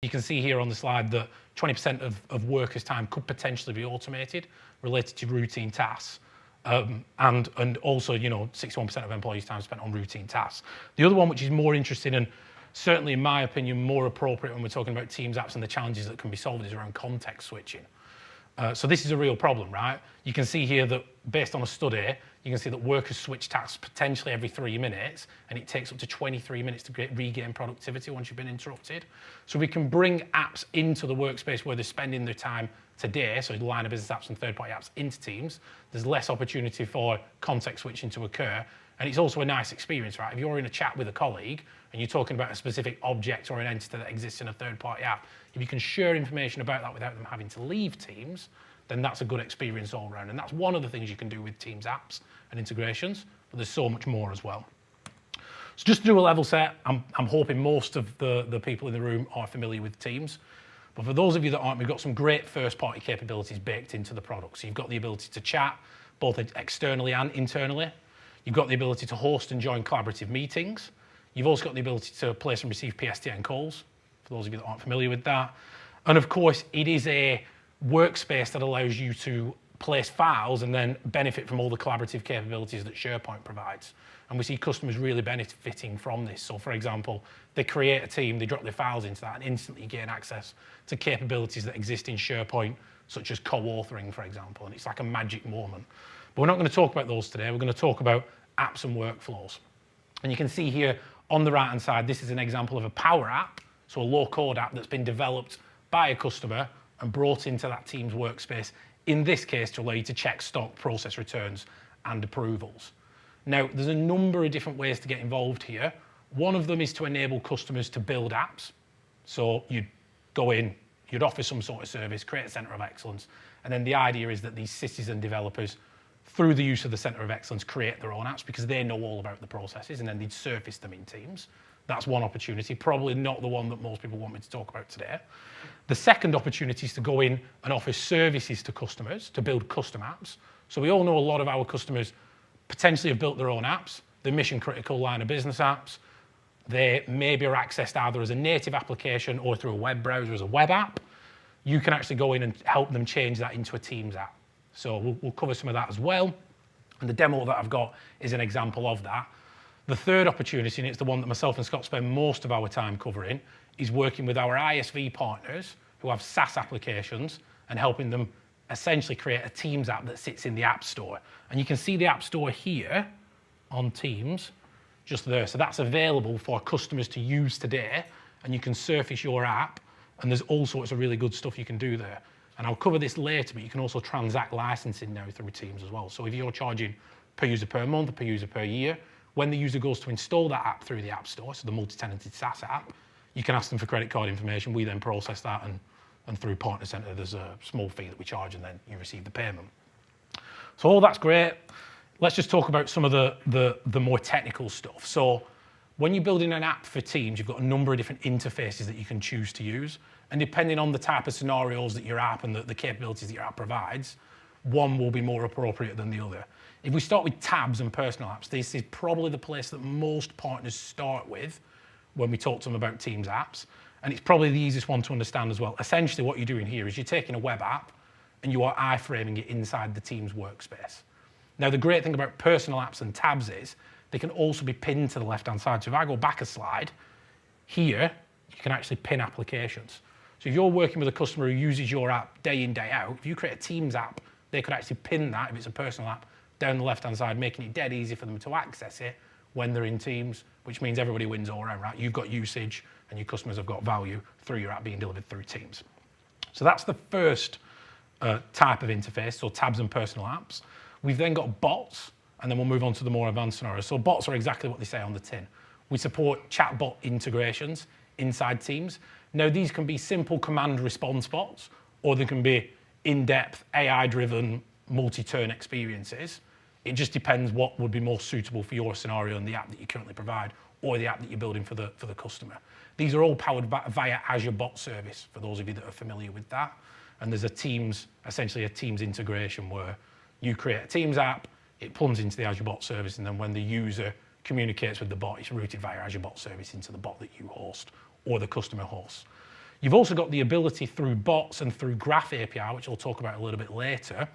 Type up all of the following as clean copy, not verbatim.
You can see here on the slide that 20% of workers' time could potentially be automated related to routine tasks. And also, 61% of employees' time spent on routine tasks. The other one, which is more interesting and certainly, in my opinion, more appropriate when we're talking about Teams apps and the challenges that can be solved, is around context switching. So this is a real problem, right? You can see here that based on a study, you can see that workers switch tasks potentially every 3 minutes, and it takes up to 23 minutes to regain productivity once you've been interrupted. So we can bring apps into the workspace where they're spending their time today, so line of business apps and third-party apps into Teams. There's less opportunity for context switching to occur, and it's also a nice experience, right? If you're in a chat with a colleague and you're talking about a specific object or an entity that exists in a third-party app, if you can share information about that without them having to leave Teams, then that's a good experience all around. And that's one of the things you can do with Teams apps and integrations, but there's so much more as well. So just to do a level set, I'm hoping most of the people in the room are familiar with Teams. But for those of you that aren't, we've got some great first-party capabilities baked into the product. So you've got the ability to chat, both externally and internally. You've got the ability to host and join collaborative meetings. You've also got the ability to place and receive PSTN calls, for those of you that aren't familiar with that. And of course, it is a workspace that allows you to place files and then benefit from all the collaborative capabilities that SharePoint provides. And we see customers really benefiting from this. So for example, they create a team, they drop their files into that and instantly gain access to capabilities that exist in SharePoint, such as co-authoring, for example. And it's like a magic moment. But we're not going to talk about those today. We're going to talk about apps and workflows. And you can see here on the right-hand side, this is an example of a Power App, so a low-code app that's been developed by a customer and brought into that Teams workspace, in this case, to allow you to check stock, process returns, and approvals. Now, there's a number of different ways to get involved here. One of them is to enable customers to build apps. So you'd go in, you'd offer some sort of service, create a center of excellence, and then the idea is that these citizen developers, through the use of the center of excellence, create their own apps because they know all about the processes, and then they'd surface them in Teams. That's one opportunity, probably not the one that most people want me to talk about today. The second opportunity is to go in and offer services to customers to build custom apps. So we all know a lot of our customers potentially have built their own apps. They're mission critical line of business apps. They maybe are accessed either as a native application or through a web browser as a web app. You can actually go in and help them change that into a Teams app. So we'll cover some of that as well. And the demo that I've got is an example of that. The third opportunity, and it's the one that myself and Scott spend most of our time covering, is working with our ISV partners who have SaaS applications and helping them essentially create a Teams app that sits in the App Store. And you can see the App Store here on Teams, just there. So that's available for customers to use today, and you can surface your app, and there's all sorts of really good stuff you can do there. And I'll cover this later, but you can also transact licensing now through Teams as well. So if you're charging per user per month, per user per year, when the user goes to install that app through the App Store, so the multi-tenanted SaaS app, you can ask them for credit card information. We then process that, and through Partner Center, there's a small fee that we charge, and then you receive the payment. So all that's great. Let's just talk about some of the more technical stuff. So when you're building an app for Teams, you've got a number of different interfaces that you can choose to use. And depending on the type of scenarios that your app and the capabilities that your app provides, one will be more appropriate than the other. If we start with tabs and personal apps, this is probably the place that most partners start with when we talk to them about Teams apps. And it's probably the easiest one to understand as well. Essentially what you're doing here is you're taking a web app and you are iframing it inside the Teams workspace. Now, the great thing about personal apps and tabs is they can also be pinned to the left-hand side. So if I go back a slide, here, you can actually pin applications. So if you're working with a customer who uses your app day in, day out, if you create a Teams app, they could actually pin that, if it's a personal app, down the left-hand side, making it dead easy for them to access it when they're in Teams, which means everybody wins all around, right? You've got usage, and your customers have got value through your app being delivered through Teams. So that's the first type of interface, so tabs and personal apps. We've then got bots, and then we'll move on to the more advanced scenarios. So bots are exactly what they say on the tin. We support chatbot integrations inside Teams. Now, these can be simple command response bots, or they can be in-depth, AI-driven, multi-turn experiences. It just depends what would be more suitable for your scenario and the app that you currently provide, or the app that you're building for the customer. These are all powered via Azure Bot Service, for those of you that are familiar with that. And there's essentially a Teams integration where you create a Teams app, it plumbs into the Azure Bot Service, and then when the user communicates with the bot, it's routed via Azure Bot Service into the bot that you host or the customer hosts. You've also got the ability through bots and through Graph API, which we'll talk about a little bit later,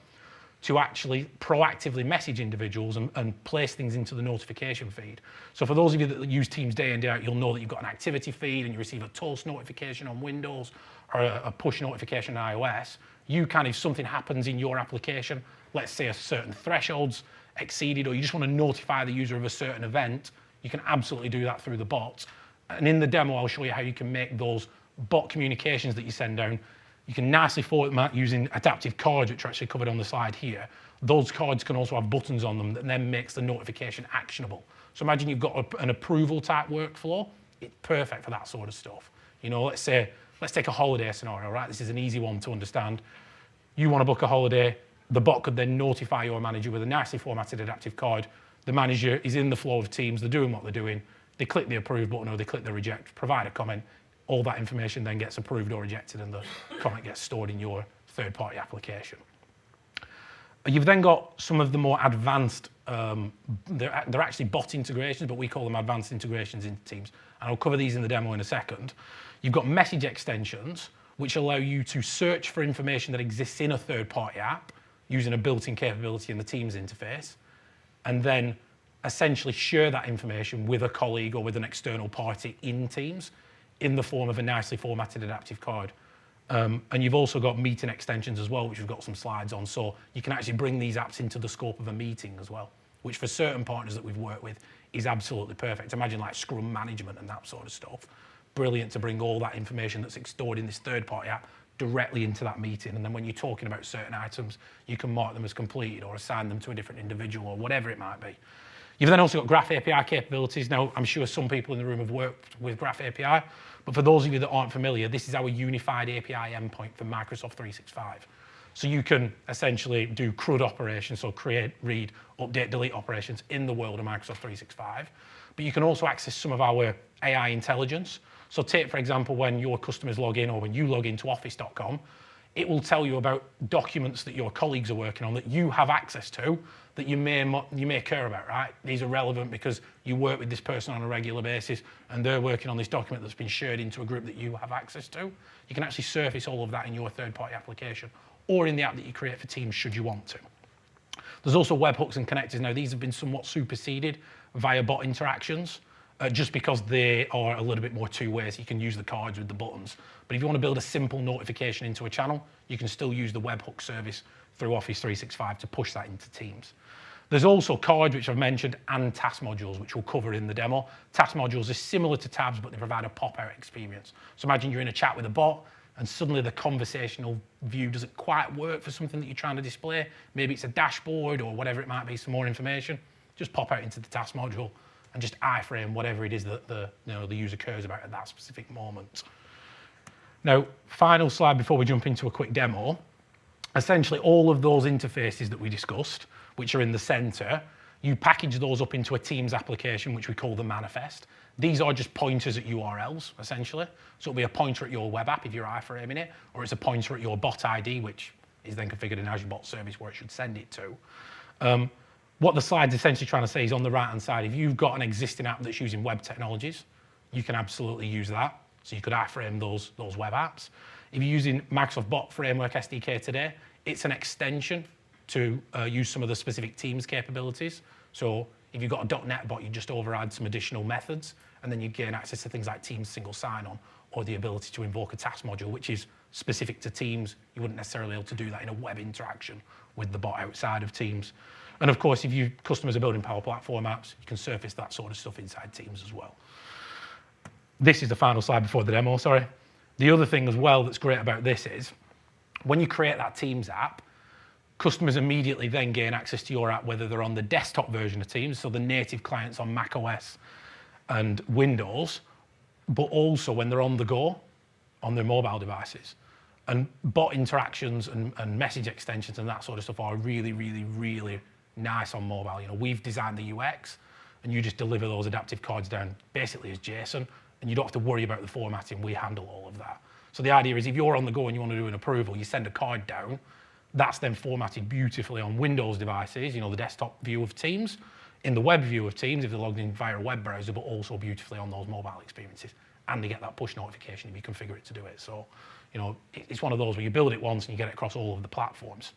to actually proactively message individuals and place things into the notification feed. So for those of you that use Teams day in, day out, you'll know that you've got an activity feed and you receive a toast notification on Windows or a push notification on iOS. You can, if something happens in your application, let's say a certain threshold's exceeded, or you just want to notify the user of a certain event, you can absolutely do that through the bots. And in the demo, I'll show you how you can make those bot communications that you send down. You can nicely forward them out using adaptive cards, which are actually covered on the slide here. Those cards can also have buttons on them that then makes the notification actionable. So imagine you've got an approval type workflow. It's perfect for that sort of stuff. You know, let's take a holiday scenario, right? This is an easy one to understand. You want to book a holiday. The bot could then notify your manager with a nicely formatted adaptive card. The manager is in the flow of Teams. They're doing what they're doing. They click the approve button or they click the reject, provide a comment. All that information then gets approved or rejected and the comment gets stored in your third-party application. You've then got some of the more advanced, they're actually bot integrations, but we call them advanced integrations into Teams. And I'll cover these in the demo in a second. You've got message extensions, which allow you to search for information that exists in a third-party app using a built-in capability in the Teams interface, and then essentially share that information with a colleague or with an external party in Teams in the form of a nicely formatted adaptive card. And you've also got meeting extensions as well, which we've got some slides on. So you can actually bring these apps into the scope of a meeting as well, which for certain partners that we've worked with is absolutely perfect. Imagine like Scrum management and that sort of stuff. Brilliant to bring all that information that's stored in this third-party app directly into that meeting. And then when you're talking about certain items, you can mark them as completed or assign them to a different individual or whatever it might be. You've then also got Graph API capabilities. Now, I'm sure some people in the room have worked with Graph API, but for those of you that aren't familiar, this is our unified API endpoint for Microsoft 365. So you can essentially do CRUD operations, so create, read, update, delete operations in the world of Microsoft 365. But you can also access some of our AI intelligence. So take, for example, when your customers log in or when you log into office.com, it will tell you about documents that your colleagues are working on that you have access to that you may care about, right? These are relevant because you work with this person on a regular basis and they're working on this document that's been shared into a group that you have access to. You can actually surface all of that in your third-party application or in the app that you create for Teams should you want to. There's also webhooks and connectors. Now, these have been somewhat superseded via bot interactions just because they are a little bit more two-way, so you can use the cards with the buttons. But if you want to build a simple notification into a channel, you can still use the webhook service through Office 365 to push that into Teams. There's also cards, which I've mentioned, and task modules, which we'll cover in the demo. Task modules are similar to tabs, but they provide a pop-out experience. So imagine you're in a chat with a bot, and suddenly the conversational view doesn't quite work for something that you're trying to display. Maybe it's a dashboard or whatever it might be, some more information. Just pop out into the task module and just iframe whatever it is that the user cares about at that specific moment. Now, final slide before we jump into a quick demo. Essentially, all of those interfaces that we discussed, which are in the center, you package those up into a Teams application, which we call the manifest. These are just pointers at URLs, essentially. So it'll be a pointer at your web app if you're iframing it, or it's a pointer at your bot ID, which is then configured in Azure Bot Service where it should send it to. What the slide's essentially trying to say is on the right-hand side, if you've got an existing app that's using web technologies, you can absolutely use that. So you could iframe those web apps. If you're using Microsoft Bot Framework SDK today, it's an extension to use some of the specific Teams capabilities. So if you've got a .NET bot, you just override some additional methods, and then you gain access to things like Teams single sign-on, or the ability to invoke a task module, which is specific to Teams. You wouldn't necessarily be able to do that in a web interaction with the bot outside of Teams. And of course, if your customers are building Power Platform apps, you can surface that sort of stuff inside Teams as well. This is the final slide before the demo, sorry. The other thing as well that's great about this is, when you create that Teams app, customers immediately then gain access to your app, whether they're on the desktop version of Teams, so the native clients on macOS and Windows, but also when they're on the go on their mobile devices. And bot interactions and message extensions and that sort of stuff are really, really, really nice on mobile. You know, we've designed the UX, and you just deliver those adaptive cards down basically as JSON, and you don't have to worry about the formatting. We handle all of that. So the idea is if you're on the go and you want to do an approval, you send a card down, that's then formatted beautifully on Windows devices, you know, the desktop view of Teams, in the web view of Teams if they're logged in via a web browser, but also beautifully on those mobile experiences. and you get that push notification if you configure it to do it. So, it's one of those where you build it once and you get it across all of the platforms.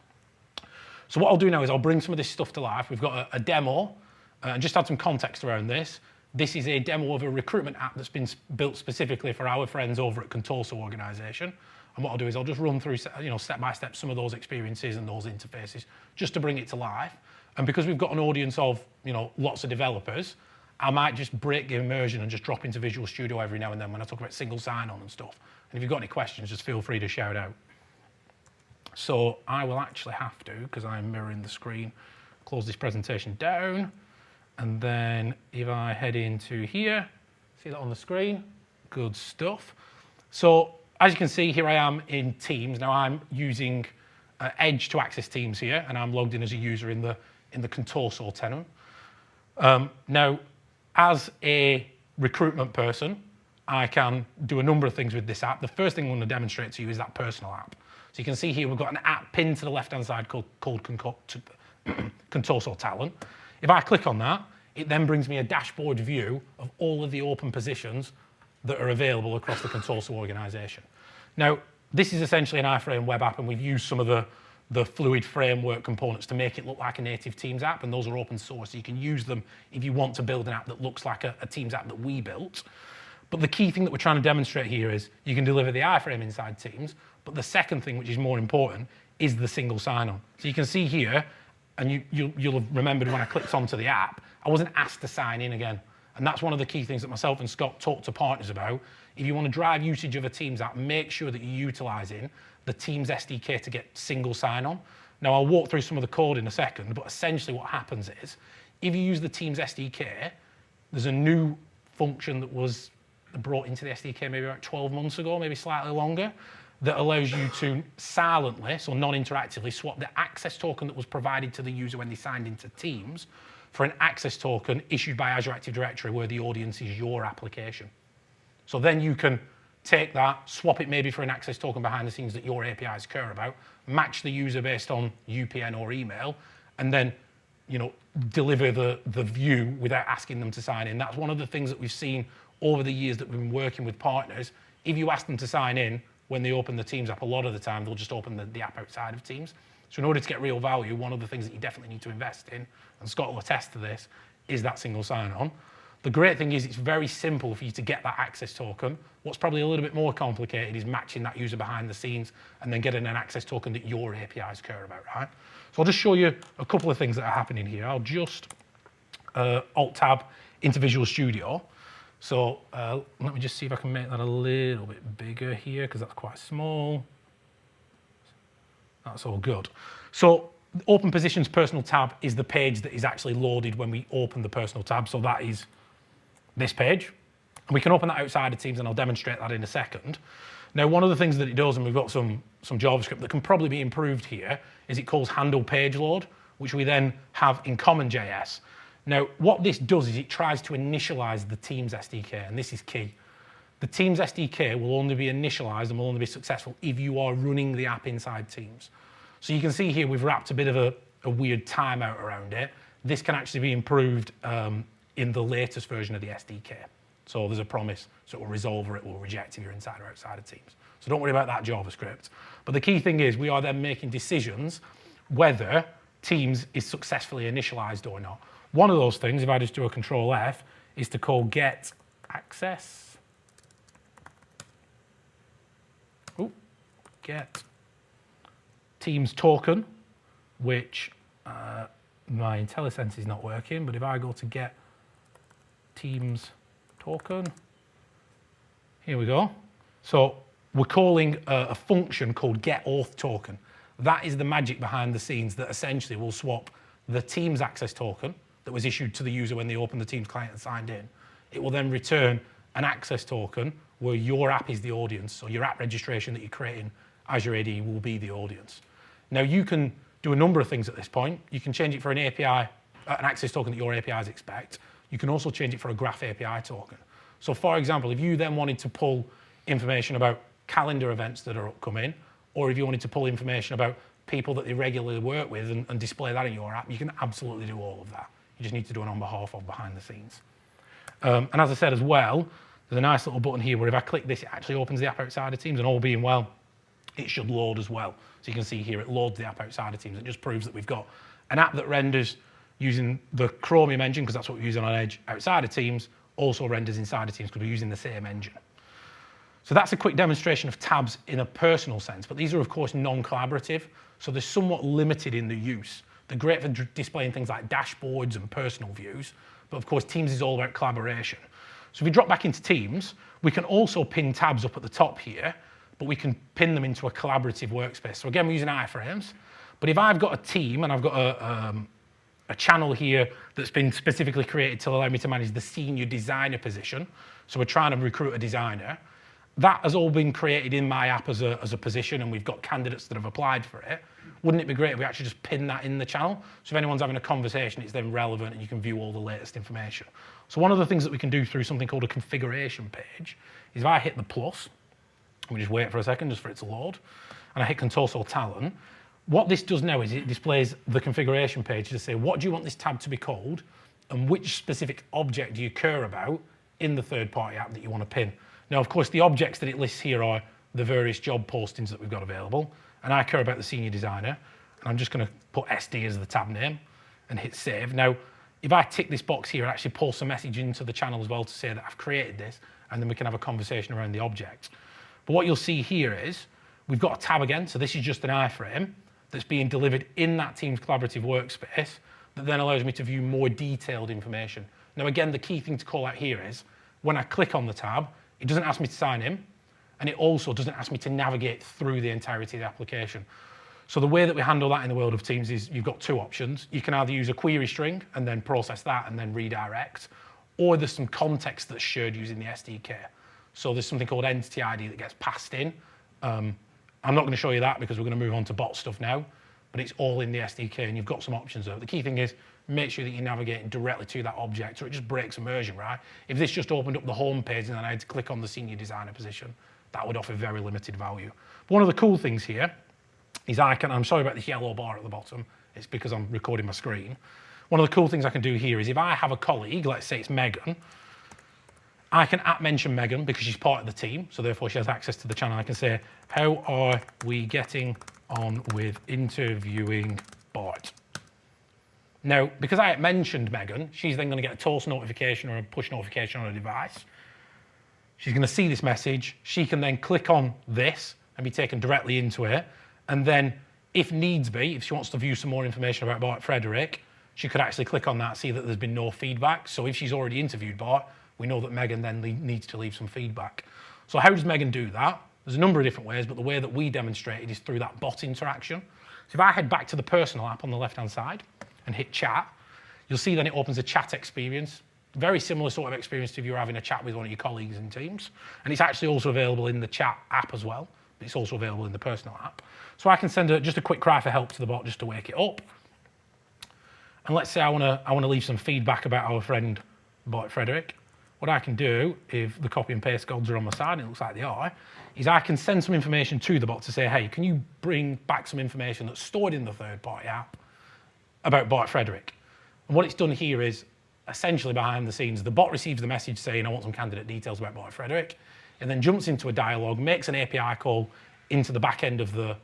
So what I'll do now is I'll bring some of this stuff to life. We've got a demo, and just add some context around this. This is a demo of a recruitment app that's been built specifically for our friends over at Contoso organization. And what I'll do is I'll just run through, step by step some of those experiences and those interfaces just to bring it to life. And because we've got an audience of, lots of developers, I might just break the immersion and just drop into Visual Studio every now and then when I talk about single sign-on and stuff. And if you've got any questions, just feel free to shout out. So I will actually have to, because I'm mirroring the screen, close this presentation down. And then if I head into here, see that on the screen? Good stuff. So as you can see, here I am in Teams. Now I'm using Edge to access Teams here, and I'm logged in as a user in the Contoso tenant. Now, as a recruitment person, I can do a number of things with this app. The first thing I'm going to demonstrate to you is that personal app. So you can see here we've got an app pinned to the left-hand side called Contoso Talent. If I click on that, it then brings me a dashboard view of all of the open positions that are available across the Contoso organization. Now, this is essentially an iFrame web app, and we've used some of the Fluid framework components to make it look like a native Teams app, and those are open source, so you can use them if you want to build an app that looks like a Teams app that we built. But the key thing that we're trying to demonstrate here is you can deliver the iFrame inside Teams, but the second thing, which is more important, is the single sign-on. So you can see here, and you'll have remembered when I clicked onto the app, I wasn't asked to sign in again. And that's one of the key things that myself and Scott talk to partners about. If you want to drive usage of a Teams app, make sure that you're utilizing the Teams SDK to get single sign-on. Now, I'll walk through some of the code in a second, but essentially what happens is, if you use the Teams SDK, there's a new function that was brought into the SDK maybe about 12 months ago, maybe slightly longer, that allows you to silently, so non-interactively, swap the access token that was provided to the user when they signed into Teams for an access token issued by Azure Active Directory where the audience is your application. So then you can take that, swap it maybe for an access token behind the scenes that your APIs care about, match the user based on UPN or email, and then deliver the view without asking them to sign in. That's one of the things that we've seen over the years that we've been working with partners. If you ask them to sign in when they open the Teams app, a lot of the time they'll just open the app outside of Teams. So in order to get real value, one of the things that you definitely need to invest in, and Scott will attest to this, is that single sign-on. The great thing is it's very simple for you to get that access token. What's probably a little bit more complicated is matching that user behind the scenes and then getting an access token that your APIs care about, right? So I'll just show you a couple of things that are happening here. I'll just Alt-Tab into Visual Studio. So let me just see if I can make that a little bit bigger here, because that's quite small. That's all good. So Open Positions Personal tab is the page that is actually loaded when we open the Personal tab. So that is this page. And we can open that outside of Teams, and I'll demonstrate that in a second. Now, one of the things that it does, and we've got some JavaScript that can probably be improved here, is it calls handle page load, which we then have in CommonJS. Now, what this does is it tries to initialize the Teams SDK, and this is key. The Teams SDK will only be initialized and will only be successful if you are running the app inside Teams. So you can see here we've wrapped a bit of a weird timeout around it. This can actually be improved in the latest version of the SDK. So there's a promise, so it will resolve or it will reject if you're inside or outside of Teams. So don't worry about that JavaScript. But the key thing is we are then making decisions whether Teams is successfully initialized or not. One of those things, if I just do a Control F, is to call get access. Get Teams token, which my IntelliSense is not working, but if I go to get Teams token, here we go. So we're calling a function called getAuth token. That is the magic behind the scenes that essentially will swap the Teams access token that was issued to the user when they opened the Teams client and signed in. It will then return an access token where your app is the audience. So your app registration that you create in Azure AD will be the audience. Now you can do a number of things at this point. You can change it for an API, an access token that your APIs expect. You can also change it for a Graph API token. So for example, if you then wanted to pull information about calendar events that are upcoming, or if you wanted to pull information about people that they regularly work with and display that in your app, you can absolutely do all of that. You just need to do it on behalf of behind the scenes. And as I said as well, There's a nice little button here where if I click this, it actually opens the app outside of Teams, and all being well, it should load as well. So you can see here, it loads the app outside of Teams. It just proves that we've got an app that renders using the Chromium engine, because that's what we're using on Edge, outside of Teams, also renders inside of Teams because we're using the same engine. So that's a quick demonstration of tabs in a personal sense, but these are of course non-collaborative, so they're somewhat limited in the use. They're great for displaying things like dashboards and personal views, but of course Teams is all about collaboration. So if we drop back into Teams, we can also pin tabs up at the top here, but we can pin them into a collaborative workspace. So again, we're using iFrames, but if I've got a team and I've got a channel here that's been specifically created to allow me to manage the senior designer position, so we're trying to recruit a designer, that has all been created in my app as a position, and we've got candidates that have applied for it. Wouldn't it be great if we actually just pin that in the channel? So if anyone's having a conversation, it's then relevant and you can view all the latest information. So one of the things that we can do through something called a configuration page is if I hit the plus, we just wait for a second just for it to load, and I hit Control-Alt-Talon, what this does now is it displays the configuration page to say, what do you want this tab to be called, and which specific object do you care about in the third-party app that you want to pin. Now, of course, the objects that it lists here are the various job postings that we've got available, and I care about the senior designer, and I'm just going to put SD as the tab name and hit save. Now, if I tick this box here, it actually pulls a message into the channel as well to say that I've created this, and then we can have a conversation around the object. But what you'll see here is we've got a tab again, so this is just an iframe that's being delivered in that Teams collaborative workspace that then allows me to view more detailed information. Now, again, the key thing to call out here is when I click on the tab, it doesn't ask me to sign in, and it also doesn't ask me to navigate through the entirety of the application. So the way that we handle that in the world of Teams is you've got two options. You can either use a query string and then process that and then redirect, or there's some context that's shared using the SDK. So there's something called entity ID that gets passed in. I'm not going to show you that because we're going to move on to bot stuff now, but it's all in the SDK and you've got some options there. The key thing is make sure that you're navigating directly to that object, or it just breaks immersion, right? If this just opened up the home page and then I had to click on the senior designer position, that would offer very limited value. But one of the cool things here is I'm sorry about this yellow bar at the bottom, it's because I'm recording my screen. One of the cool things I can do here is if I have a colleague, let's say it's Megan, I can @mention Megan because she's part of the team, so therefore she has access to the channel. I can say, how are we getting on with interviewing Bart? Now, because I mentioned Megan, she's then going to get a toast notification or a push notification on her device. She's going to see this message. She can then click on this and be taken directly into it. And then, if needs be, if she wants to view some more information about Bart Frederick, she could actually click on that, see that there's been no feedback. So if she's already interviewed Bart, we know that Megan then needs to leave some feedback. So how does Megan do that? There's a number of different ways, but the way that we demonstrated is through that bot interaction. So if I head back to the personal app on the left-hand side and hit chat, you'll see then it opens a chat experience. Very similar sort of experience to if you're having a chat with one of your colleagues in Teams. And it's actually also available in the chat app as well, but it's also available in the personal app. So I can send just a quick cry for help to the bot just to wake it up. And let's say I want to leave some feedback about our friend Bart Frederick. What I can do, if the copy and paste gods are on my side, and it looks like they are, is I can send some information to the bot to say, hey, can you bring back some information that's stored in the third-party app about Bart Frederick? And what it's done here is, essentially behind the scenes, the bot receives the message saying, I want some candidate details about Bart Frederick, and then jumps into a dialogue, makes an API call into the back end of the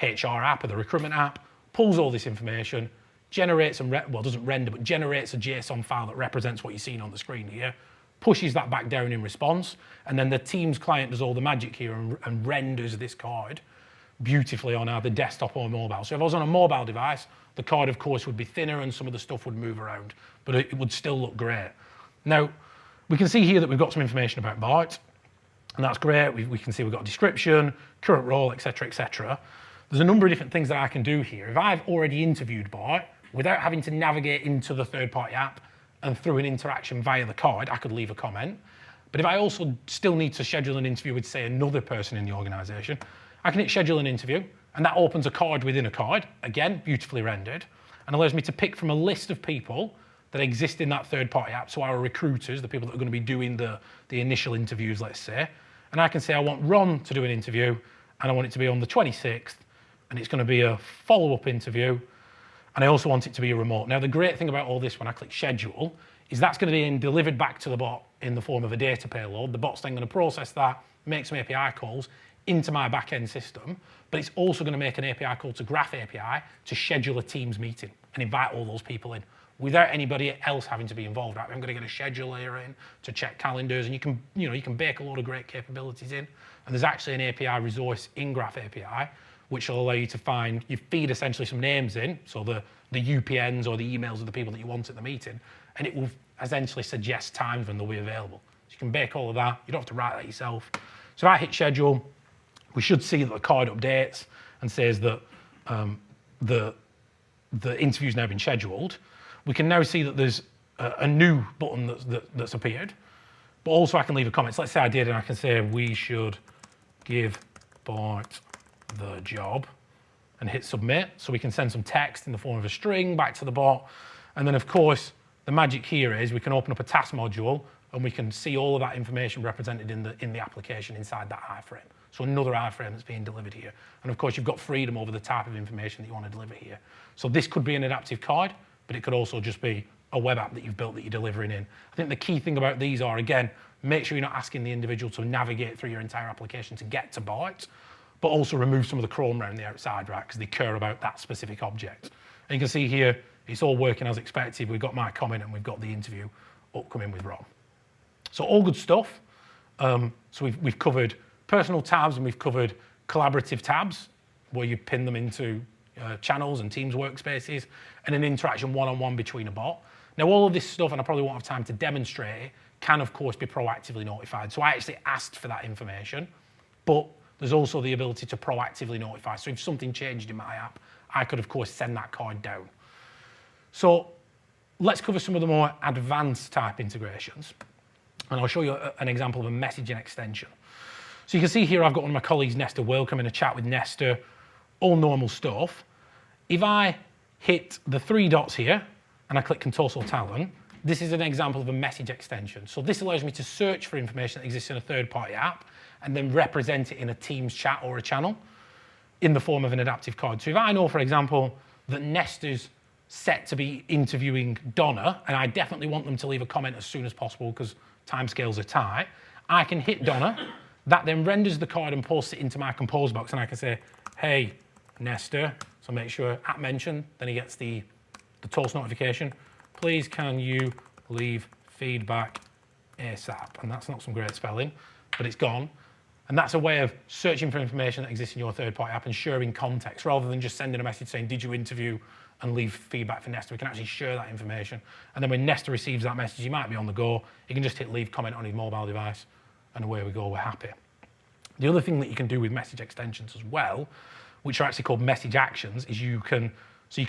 HR app or the recruitment app, pulls all this information, generates doesn't render, but generates a JSON file that represents what you're seeing on the screen here, pushes that back down in response, and then the Teams client does all the magic here and renders this card beautifully on either desktop or mobile. So if I was on a mobile device, the card, of course, would be thinner and some of the stuff would move around, but it would still look great. Now, we can see here that we've got some information about Bart, and that's great. We can see we've got a description, current role, etc., etc. There's a number of different things that I can do here. If I've already interviewed Bart, without having to navigate into the third-party app and through an interaction via the card, I could leave a comment. But if I also still need to schedule an interview with, say, another person in the organization, I can hit schedule an interview, and that opens a card within a card, again, beautifully rendered, and allows me to pick from a list of people that exist in that third-party app, so our recruiters, the people that are going to be doing the initial interviews, let's say, and I can say I want Ron to do an interview, and I want it to be on the 26th, and it's going to be a follow-up interview and I also want it to be a remote. Now, the great thing about all this when I click schedule is that's going to be delivered back to the bot in the form of a data payload. The bot's then going to process that, make some API calls into my back-end system, but it's also going to make an API call to Graph API to schedule a Teams meeting and invite all those people in without anybody else having to be involved. I'm going to get a scheduler in to check calendars, and you can bake a lot of great capabilities in. And there's actually an API resource in Graph API, which will allow you to you feed essentially some names in, so the UPNs or the emails of the people that you want at the meeting, and it will essentially suggest times when they'll be available. So you can bake all of that. You don't have to write that yourself. So if I hit schedule, we should see that the card updates and says that the interview's now been scheduled. We can now see that there's a new button that's appeared, but also I can leave a comment. So let's say I did, and I can say we should give bot the job and hit submit. So we can send some text in the form of a string back to the bot. And then of course, the magic here is we can open up a task module and we can see all of that information represented in the application inside that iframe. So another iframe that's being delivered here. And of course, you've got freedom over the type of information that you want to deliver here. So this could be an adaptive card, but it could also just be a web app that you've built that you're delivering in. I think the key thing about these are, again, make sure you're not asking the individual to navigate through your entire application to get to bot, but also remove some of the chrome around the outside, right? Because they care about that specific object. And you can see here, it's all working as expected. We've got my comment and we've got the interview upcoming with Rob. So all good stuff. So we've covered personal tabs and we've covered collaborative tabs where you pin them into channels and Teams workspaces and an interaction one-on-one between a bot. Now all of this stuff, and I probably won't have time to demonstrate it, can of course be proactively notified. So I actually asked for that information, but there's also the ability to proactively notify. So if something changed in my app, I could of course send that card down. So let's cover some of the more advanced type integrations. And I'll show you an example of a messaging extension. So you can see here I've got one of my colleagues, Nestor Wilk. I'm in a chat with Nestor, all normal stuff. If I hit the three dots here and I click Contoso Talent, this is an example of a message extension. So this allows me to search for information that exists in a third-party app and then represent it in a Teams chat or a channel in the form of an adaptive card. So if I know, for example, that Nestor's set to be interviewing Donna, and I definitely want them to leave a comment as soon as possible because timescales are tight, I can hit Donna. That then renders the card and posts it into my compose box, and I can say, hey, Nestor, so make sure at mention, then he gets the toast notification. Please can you leave feedback ASAP? And that's not some great spelling, but it's gone. And that's a way of searching for information that exists in your third-party app and sharing context, rather than just sending a message saying, did you interview, and leave feedback for Nestor. We can actually share that information. And then when Nestor receives that message, he might be on the go, he can just hit leave comment on his mobile device, and away we go, we're happy. The other thing that you can do with message extensions as well, which are actually called message actions, is you can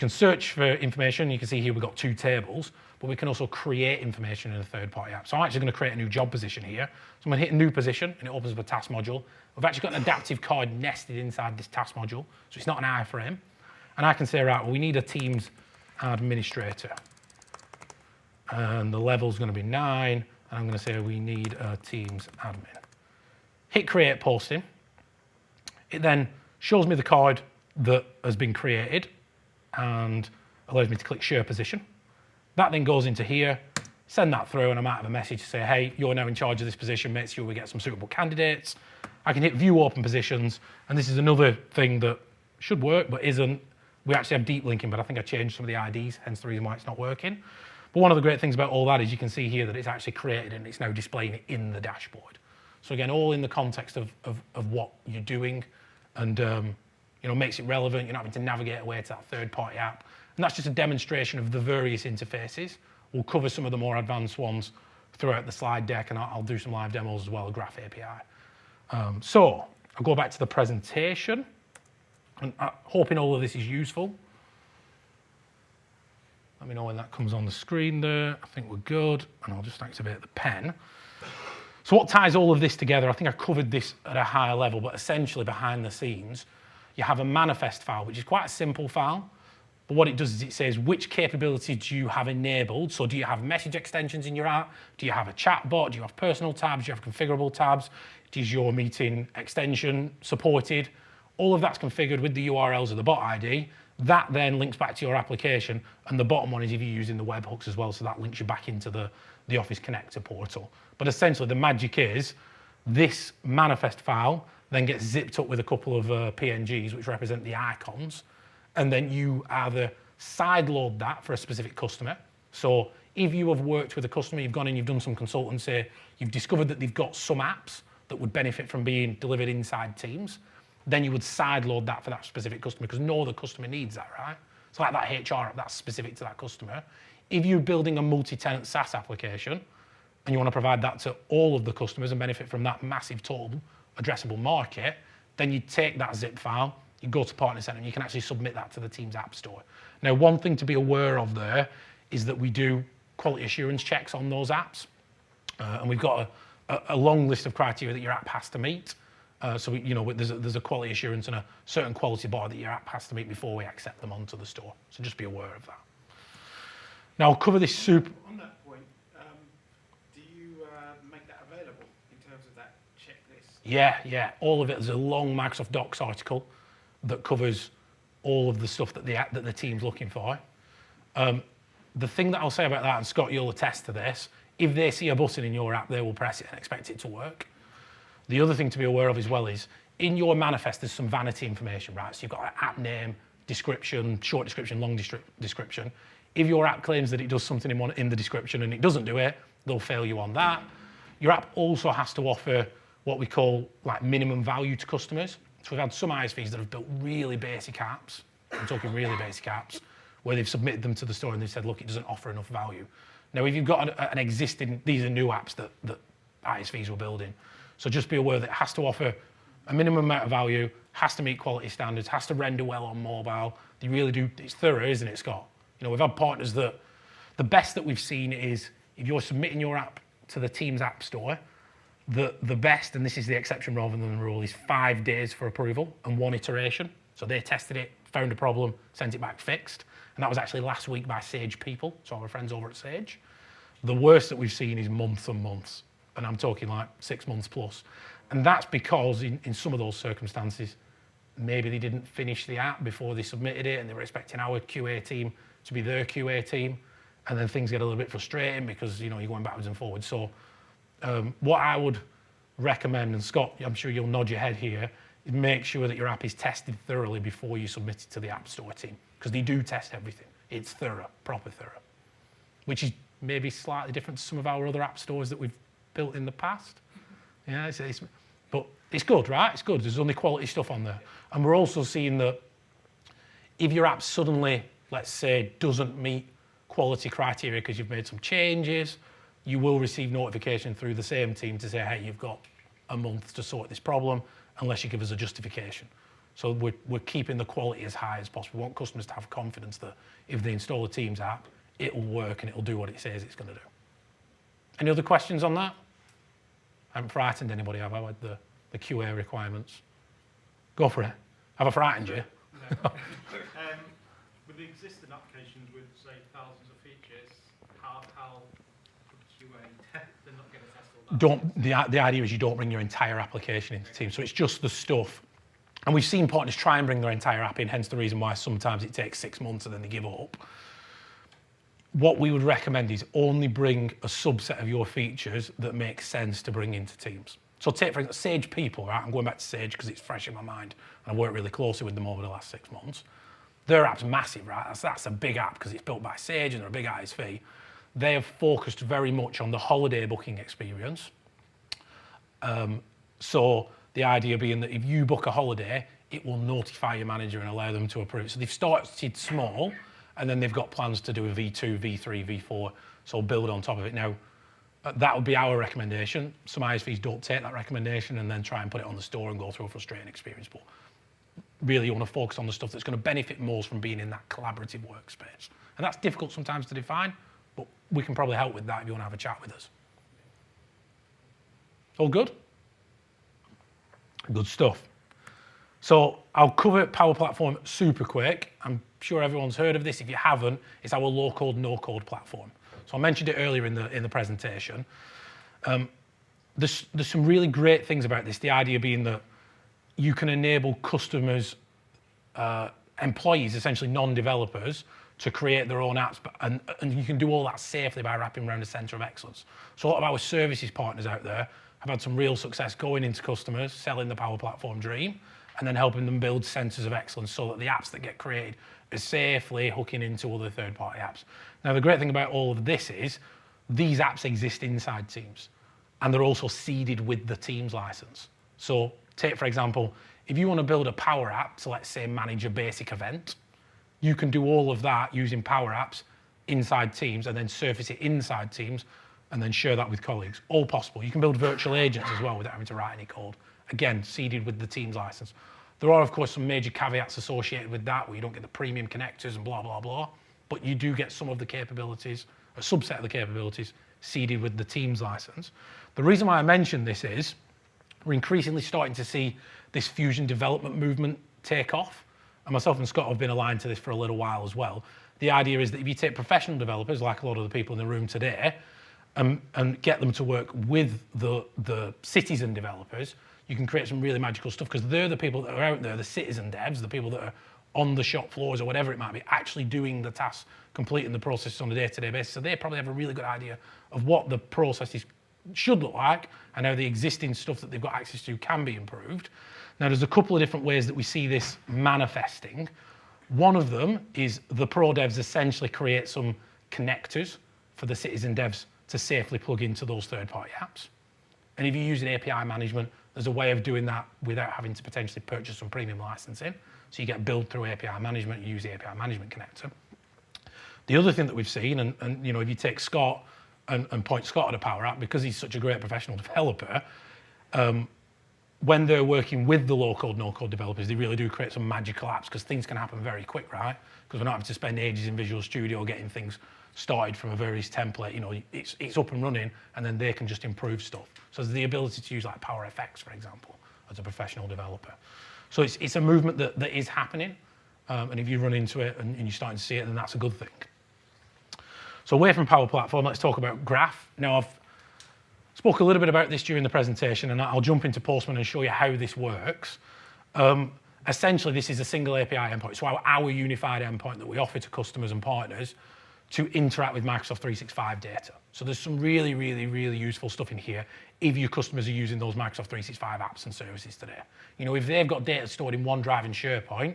search for information. You can see here we've got two tables, but we can also create information in a third-party app. So I'm actually going to create a new job position here. So I'm going to hit a new position, and it opens up a task module. We've actually got an adaptive card nested inside this task module, so it's not an iframe. And I can say, right, well, we need a Teams administrator. And the level's going to be 9, and I'm going to say we need a Teams admin. Hit create posting. It then shows me the card that has been created and allows me to click share position. That then goes into here, send that through, and I might have a message to say, hey, you're now in charge of this position, make sure we get some suitable candidates. I can hit view open positions, and this is another thing that should work but isn't. We actually have deep linking, but I think I changed some of the IDs, hence the reason why it's not working. But one of the great things about all that is you can see here that it's actually created and it's now displaying it in the dashboard. So again, all in the context of what you're doing, and makes it relevant. You're not having to navigate away to that third-party app. And that's just a demonstration of the various interfaces. We'll cover some of the more advanced ones throughout the slide deck, and I'll do some live demos as well of Graph API. So I'll go back to the presentation. And hoping all of this is useful. Let me know when that comes on the screen there. I think we're good, and I'll just activate the pen. So what ties all of this together? I think I covered this at a higher level, but essentially behind the scenes, you have a manifest file, which is quite a simple file. But what it does is it says which capability do you have enabled. So do you have message extensions in your app? Do you have a chatbot? Do you have personal tabs? Do you have configurable tabs? Is your meeting extension supported? All of that's configured with the URLs of the bot ID, That then links back to your application, and the bottom one is if you're using the webhooks as well, so that links you back into the Office Connector portal. But essentially, the magic is this manifest file then gets zipped up with a couple of PNGs, which represent the icons, and then you either sideload that for a specific customer. So if you have worked with a customer, you've gone in, you've done some consultancy, you've discovered that they've got some apps that would benefit from being delivered inside Teams, then you would sideload that for that specific customer because no other customer needs that, right? So like that HR app, that's specific to that customer. If you're building a multi-tenant SaaS application and you want to provide that to all of the customers and benefit from that massive total addressable market, then you take that zip file, you go to Partner Center, and you can actually submit that to the Teams App Store. Now, one thing to be aware of there is that we do quality assurance checks on those apps, and we've got a long list of criteria that your app has to meet. So there's a quality assurance and a certain quality bar that your app has to meet before we accept them onto the store. So just be aware of that. Now I'll cover this super. On that point, do you make that available in terms of that checklist? Yeah, all of it. There's a long Microsoft Docs article that covers all of the stuff that the team's looking for. The thing that I'll say about that, and Scott, you'll attest to this, if they see a button in your app, they will press it and expect it to work. The other thing to be aware of as well is, in your manifest, there's some vanity information, right? So you've got an app name, description, short description, long description. If your app claims that it does something in the description and it doesn't do it, they'll fail you on that. Your app also has to offer what we call like minimum value to customers. So we've had some ISVs that have built really basic apps, I'm talking really basic apps, where they've submitted them to the store and they've said, look, it doesn't offer enough value. Now, if you've got an existing, these are new apps that ISVs were building. So just be aware that it has to offer a minimum amount of value, has to meet quality standards, has to render well on mobile. They really do, it's thorough, isn't it, Scott? You know, we've had partners that, the best that we've seen is if you're submitting your app to the Teams App Store, the best, and this is the exception rather than the rule, is 5 days for approval and 1 iteration. So they tested it, found a problem, sent it back fixed. And that was actually last week by Sage people, so our friends over at Sage. The worst that we've seen is months and months. And I'm talking like 6 months plus. And that's because in some of those circumstances, maybe they didn't finish the app before they submitted it and they were expecting our QA team to be their QA team. And then things get a little bit frustrating because, you know, you're going backwards and forwards. So what I would recommend, and Scott, I'm sure you'll nod your head here, is make sure that your app is tested thoroughly before you submit it to the App Store team. Because they do test everything. It's thorough, proper thorough. Which is maybe slightly different to some of our other app stores that we've built in the past. Yeah, but it's good, right? It's good. There's only quality stuff on there. And we're also seeing that if your app suddenly, let's say, doesn't meet quality criteria because you've made some changes, you will receive notification through the same team to say, hey, you've got a month to sort this problem, unless you give us a justification. So we're keeping the quality as high as possible. We want customers to have confidence that if they install a Teams app, it'll work and it'll do what it says it's going to do. Any other questions on that? I haven't frightened anybody, have I, with the QA requirements? Go for it. Have I frightened you? No. With the existing applications with, say, thousands of features, how could QA they're not going to test all that? The idea is you don't bring your entire application into Teams, so it's just the stuff. And we've seen partners try and bring their entire app in, hence the reason why sometimes it takes 6 months and then they give up. What we would recommend is only bring a subset of your features that make sense to bring into Teams. So take, for example, Sage people, right? I'm going back to Sage because it's fresh in my mind and I worked really closely with them over the last 6 months. Their app's massive, right? That's a big app because it's built by Sage and they're a big ISV. They have focused very much on the holiday booking experience. So the idea being that if you book a holiday, it will notify your manager and allow them to approve it. So they've started small, and then they've got plans to do a V2, V3, V4, so build on top of it. Now, that would be our recommendation. Some ISVs don't take that recommendation and then try and put it on the store and go through a frustrating experience. But really, you want to focus on the stuff that's going to benefit most from being in that collaborative workspace. And that's difficult sometimes to define, but we can probably help with that if you want to have a chat with us. All good? Good stuff. So I'll cover Power Platform super quick. I'm sure everyone's heard of this. If you haven't, it's our low-code, no-code platform. So I mentioned it earlier in the presentation. There's some really great things about this. The idea being that you can enable customers employees, essentially non-developers, to create their own apps, and you can do all that safely by wrapping around a centre of excellence. So a lot of our services partners out there have had some real success going into customers, selling the Power Platform dream, and then helping them build centres of excellence so that the apps that get created are safely hooking into other third-party apps. Now, the great thing about all of this is these apps exist inside Teams, and they're also seeded with the Teams license. So take, for example, if you want to build a Power App to, let's say, manage a basic event, you can do all of that using Power Apps inside Teams and then surface it inside Teams and then share that with colleagues. All possible. You can build virtual agents as well without having to write any code. Again, seeded with the Teams license. There are, of course, some major caveats associated with that, where you don't get the premium connectors and blah, blah, blah, but you do get some of the capabilities, a subset of the capabilities, seeded with the Teams license. The reason why I mention this is we're increasingly starting to see this Fusion development movement take off. And myself and Scott have been aligned to this for a little while as well. The idea is that if you take professional developers, like a lot of the people in the room today, and get them to work with the citizen developers, you can create some really magical stuff, because they're the people that are out there, the citizen devs, the people that are on the shop floors or whatever it might be, actually doing the tasks, completing the process on a day-to-day basis. So they probably have a really good idea of what the processes should look like and how the existing stuff that they've got access to can be improved. Now, there's a couple of different ways that we see this manifesting. One of them is the pro devs essentially create some connectors for the citizen devs to safely plug into those third-party apps. And if you're using API management, there's a way of doing that without having to potentially purchase some premium licensing. So you get build through API management, you use the API management connector. The other thing that we've seen, and you know, if you take Scott and point Scott at a Power App, because he's such a great professional developer, when they're working with the low-code, no-code developers, they really do create some magical apps, because things can happen very quick, right? Because we're not having to spend ages in Visual Studio getting things started from a various template. You know, it's up and running, and then they can just improve stuff. So there's the ability to use like Power FX, for example, as a professional developer. So it's a movement that is happening, and if you run into it and you're starting to see it, then that's a good thing. So away from Power Platform, let's talk about Graph. Now, I've spoke a little bit about this during the presentation, and I'll jump into Postman and show you how this works. Essentially, this is a single API endpoint, so our unified endpoint that we offer to customers and partners to interact with Microsoft 365 data. So there's some really, really, really useful stuff in here if your customers are using those Microsoft 365 apps and services today. You know, if they've got data stored in OneDrive and SharePoint,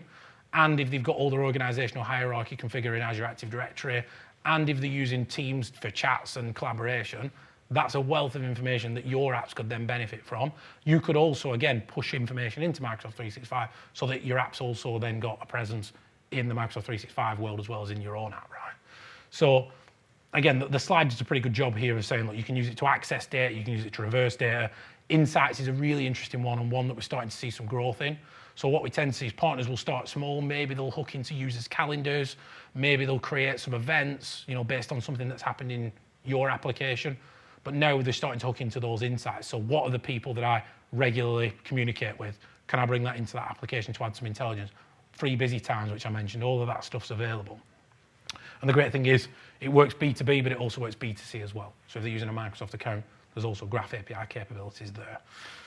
and if they've got all their organizational hierarchy configured in Azure Active Directory, and if they're using Teams for chats and collaboration, that's a wealth of information that your apps could then benefit from. You could also, again, push information into Microsoft 365 so that your apps also then got a presence in the Microsoft 365 world as well as in your own app, right? So, again, the slide does a pretty good job here of saying, look, you can use it to access data, you can use it to reverse data. Insights is a really interesting one, and one that we're starting to see some growth in. So what we tend to see is partners will start small. Maybe they'll hook into users' calendars. Maybe they'll create some events, you know, based on something that's happened in your application. But now they're starting to hook into those insights. So what are the people that I regularly communicate with? Can I bring that into that application to add some intelligence? Free busy times, which I mentioned, all of that stuff's available. And the great thing is it works B2B, but it also works B2C as well. So if they're using a Microsoft account, there's also Graph API capabilities there.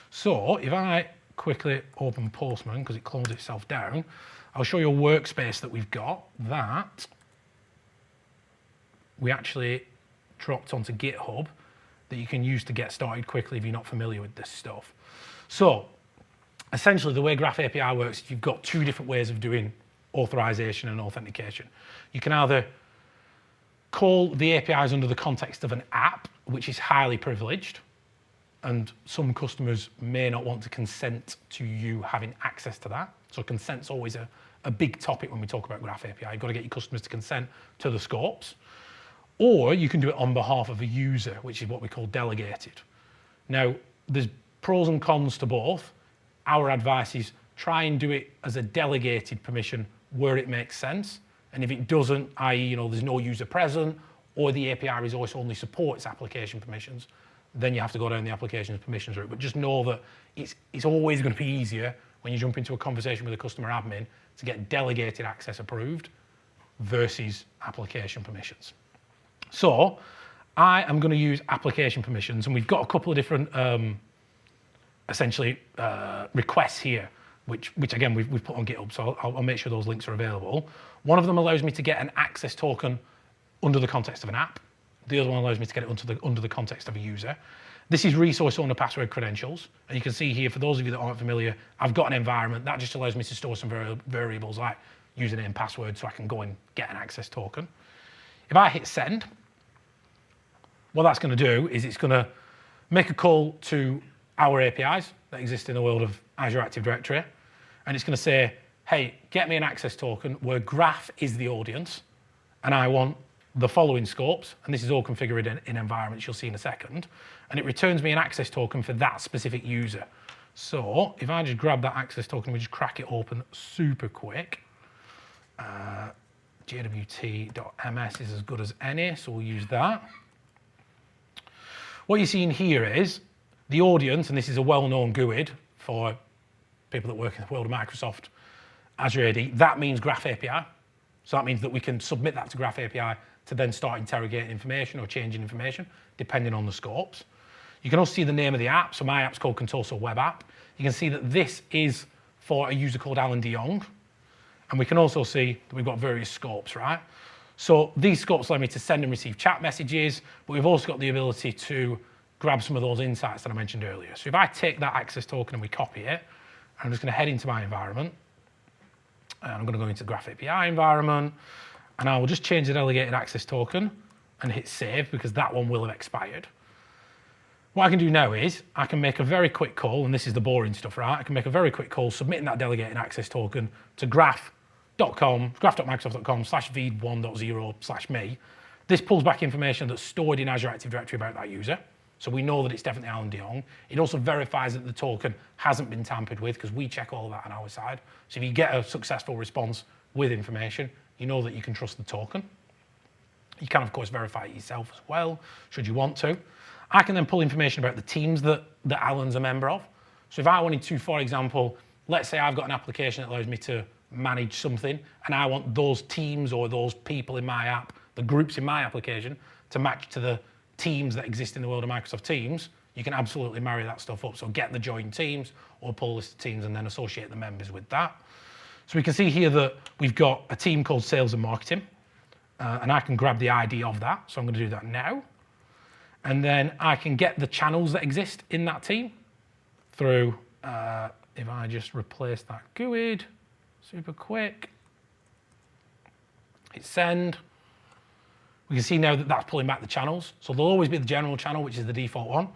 So if I quickly open Postman, because it closes itself down, I'll show you a workspace that we've got that we actually dropped onto GitHub that you can use to get started quickly if you're not familiar with this stuff. So essentially the way Graph API works is you've got two different ways of doing authorization and authentication. You can either call the APIs under the context of an app, which is highly privileged, and some customers may not want to consent to you having access to that. So consent's always a big topic when we talk about Graph API. You've got to get your customers to consent to the scopes. Or you can do it on behalf of a user, which is what we call delegated. Now, there's pros and cons to both. Our advice is try and do it as a delegated permission where it makes sense. And if it doesn't, i.e., you know, there's no user present, or the API resource only supports application permissions, then you have to go down the applications permissions route. But just know that it's always going to be easier when you jump into a conversation with a customer admin to get delegated access approved versus application permissions. So I am going to use application permissions, and we've got a couple of different essentially requests here. which again, we've put on GitHub, so I'll make sure those links are available. One of them allows me to get an access token under the context of an app. The other one allows me to get it under the context of a user. This is resource owner password credentials. And you can see here, for those of you that aren't familiar, I've got an environment that just allows me to store some variables like username and password so I can go and get an access token. If I hit send, what that's going to do is it's going to make a call to our APIs that exist in the world of Azure Active Directory. And it's going to say, hey, get me an access token where graph is the audience. And I want the following scopes. And this is all configured in environments you'll see in a second. And it returns me an access token for that specific user. So if I just grab that access token, we just crack it open super quick. jwt.ms is as good as any, so we'll use that. What you're seeing here is the audience, and this is a well-known GUID for people that work in the world of Microsoft Azure AD. That means Graph API. So that means that we can submit that to Graph API to then start interrogating information or changing information, depending on the scopes. You can also see the name of the app. So my app's called Contoso Web App. You can see that this is for a user called Alan de Jong. And we can also see that we've got various scopes, right? So these scopes allow me to send and receive chat messages, but we've also got the ability to grab some of those insights that I mentioned earlier. So if I take that access token and we copy it, I'm just going to head into my environment. And I'm going to go into the Graph API environment, and I will just change the delegated access token and hit save because that one will have expired. What I can do now is I can make a very quick call, and this is the boring stuff, right? I can make a very quick call submitting that delegated access token to graph.com/v1.0/me. This pulls back information that's stored in Azure Active Directory about that user. So we know that it's definitely Alan de Jong. It also verifies that the token hasn't been tampered with because we check all of that on our side. So if you get a successful response with information, you know that you can trust the token. You can, of course, verify it yourself as well, should you want to. I can then pull information about the teams that Alan's a member of. So if I wanted to, for example, let's say I've got an application that allows me to manage something, and I want those teams or those people in my app, the groups in my application, to match to the teams that exist in the world of Microsoft Teams, you can absolutely marry that stuff up. So get the joined teams or pull list of teams and then associate the members with that. So we can see here that we've got a team called Sales and Marketing, and I can grab the ID of that. So I'm going to do that now. And then I can get the channels that exist in that team through, if I just replace that GUID super quick, hit send. We can see now that that's pulling back the channels. So there'll always be the general channel, which is the default one,